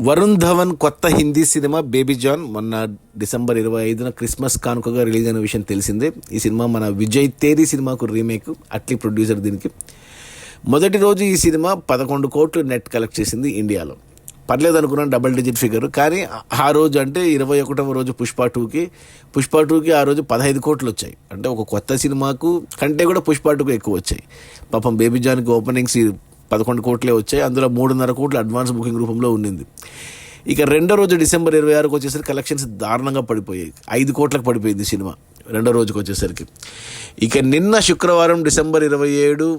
వరుణ్ ధవన్ కొత్త Hindi cinema baby John మొన్న December 25న Christmas కానుకగా రిలీజ్ అయిన విషయం తెలిసిందే. ఈ సినిమా మన విజయ్ తేరీ సినిమాకు రీమేక్. అట్లీ ప్రొడ్యూసర్ దీనికి. మొదటి రోజు ఈ సినిమా 11 కోట్లు నెట్ కలెక్ట్ చేసింది ఇండియాలో. పర్లేదు అనుకున్నాను, డబుల్ డిజిట్ ఫిగర్. కానీ ఆ రోజు అంటే 21వ రోజు పుష్ప టూకి ఆ రోజు 15 కోట్లు వచ్చాయి. అంటే ఒక కొత్త సినిమాకు కంటే కూడా పుష్ప 2కు ఎక్కువ వచ్చాయి. పాపం బేబీ జాన్కి ఓపెనింగ్స్ 11 కోట్లే వచ్చాయి. అందులో 3.5 కోట్లు అడ్వాన్స్ బుకింగ్ రూపంలో ఉండింది. ఇక రెండో రోజు డిసెంబర్ 26కి వచ్చేసరికి కలెక్షన్స్ దారుణంగా పడిపోయాయి. 5 కోట్లకు పడిపోయింది సినిమా రెండో రోజుకి వచ్చేసరికి. ఇక నిన్న శుక్రవారం డిసెంబర్ 27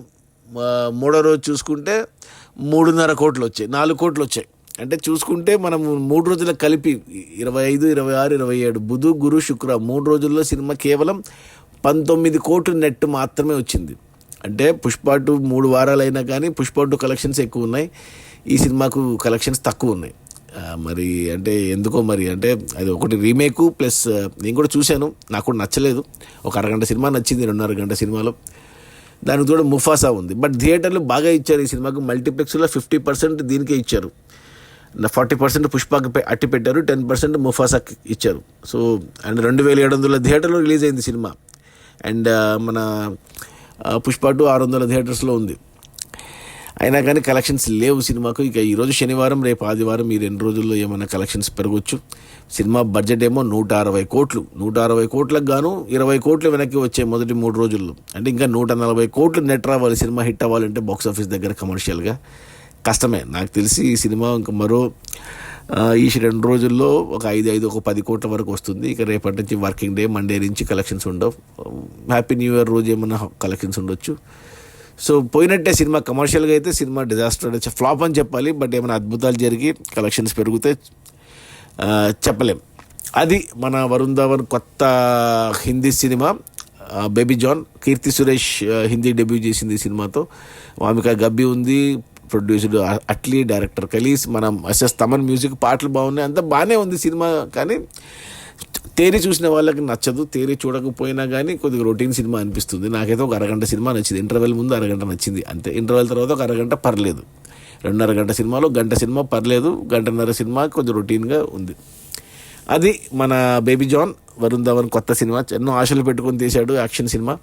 మూడో రోజు చూసుకుంటే 3.5 కోట్లు వచ్చాయి, 4 కోట్లు వచ్చాయి. అంటే చూసుకుంటే మనం 3 రోజులకు కలిపి 25, 26, 27 బుధ గురు శుక్ర 3 రోజుల్లో సినిమా కేవలం 19 కోట్లు నెట్ మాత్రమే వచ్చింది. అంటే పుష్ప 2 3 వారాలైనా కానీ పుష్ప 2 కలెక్షన్స్ ఎక్కువ ఉన్నాయి, ఈ సినిమాకు కలెక్షన్స్ తక్కువ ఉన్నాయి. మరి అంటే ఎందుకో మరి, అంటే అది ఒకటి రీమేకు ప్లస్ నేను కూడా చూశాను, నాకు కూడా నచ్చలేదు. ఒక అరగంట సినిమా నచ్చింది, 2.5 గంట సినిమాలో. దానికి కూడా ముఫాసా ఉంది. బట్ థియేటర్లు బాగా ఇచ్చారు ఈ సినిమాకు. మల్టీప్లెక్స్లో 50% దీనికే ఇచ్చారు, 40% పుష్పకి అట్టి పెట్టారు, 10% ముఫాసాకి ఇచ్చారు. సో అండ్ 2700 థియేటర్లో రిలీజ్ అయింది సినిమా. అండ్ మన పుష్ప 2 600 థియేటర్స్లో ఉంది. అయినా కానీ కలెక్షన్స్ లేవు సినిమాకు. ఇక ఈరోజు శనివారం, రేపు ఆదివారం, ఈ 2 రోజుల్లో ఏమైనా కలెక్షన్స్ పెరగవచ్చు. సినిమా బడ్జెట్ ఏమో 160 కోట్లు. 160 కోట్లకు గాను 20 కోట్లు వెనక్కి వచ్చాయి మొదటి 3 రోజుల్లో. అంటే ఇంకా 140 కోట్లు నెట్ రావాలి సినిమా హిట్ అవ్వాలంటే బాక్స్ ఆఫీస్ దగ్గర. కమర్షియల్గా కష్టమే. నాకు తెలిసి ఈ సినిమా ఇంకా మరో ఈ 2 రోజుల్లో ఒక 10 కోట్ల వరకు వస్తుంది. ఇక రేపటి నుంచి వర్కింగ్ డే, మండే నుంచి కలెక్షన్స్ ఉండవు. హ్యాపీ న్యూ ఇయర్ రోజు ఏమన్నా కలెక్షన్స్ ఉండొచ్చు. సో పోయినట్టే సినిమా. కమర్షియల్గా అయితే సినిమా డిజాస్టర్, ఫ్లాప్ అని చెప్పాలి. బట్ ఏమైనా అద్భుతాలు జరిగి కలెక్షన్స్ పెరిగితే చెప్పలేం. అది మన వరుణ్ ధవన్ కొత్త Hindi cinema baby John. Keerthy Suresh Hindi debut చేసింది ఈ సినిమాతో. వామిక గబ్బి ఉంది, ప్రొడ్యూసర్ అట్లీ, డైరెక్టర్ ఖలీస్, మనం ఎస్ఎస్ తమన్ మ్యూజిక్, పాటలు బాగున్నాయి, అంతా బాగానే ఉంది సినిమా. కానీ తేరి చూసిన వాళ్ళకి నచ్చదు. తేరి చూడకపోయినా కానీ కొద్దిగా రొటీన్ సినిమా అనిపిస్తుంది. నాకైతే ఒక అరగంట సినిమా నచ్చింది. ఇంటర్వెల్ ముందు అరగంట నచ్చింది అంతే. ఇంటర్వెల్ తర్వాత ఒక అరగంట పర్లేదు. 2.5 గంట సినిమాలో గంట సినిమా పర్లేదు, 1.5 సినిమా కొంచెం రొటీన్గా ఉంది. అది మన బేబీ జాన్, వరుణ్ ధవన్ కొత్త సినిమా. ఎన్నో ఆశలు పెట్టుకొని తీశాడు యాక్షన్ సినిమా.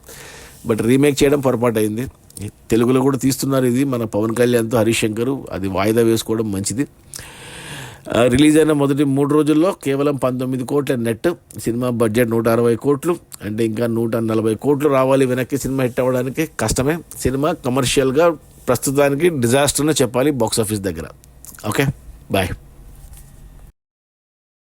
బట్ రీమేక్ చేయడం పొరపాటు అయింది. తెలుగులో కూడా తీస్తున్నారు ఇది మన పవన్ కళ్యాణ్తో, హరీష్ శంకర్. అది వాయిదా వేసుకోవడం మంచిది. రిలీజ్ అయిన మొదటి 3 రోజుల్లో కేవలం 19 కోట్ల నెట్. సినిమా బడ్జెట్ 160 కోట్లు. అంటే ఇంకా 140 కోట్లు రావాలి వెనక్కి సినిమా హిట్ అవ్వడానికి. కష్టమే. సినిమా కమర్షియల్గా ప్రస్తుతానికి డిజాస్టర్నే చెప్పాలి బాక్స్ ఆఫీస్ దగ్గర. Okay, bye.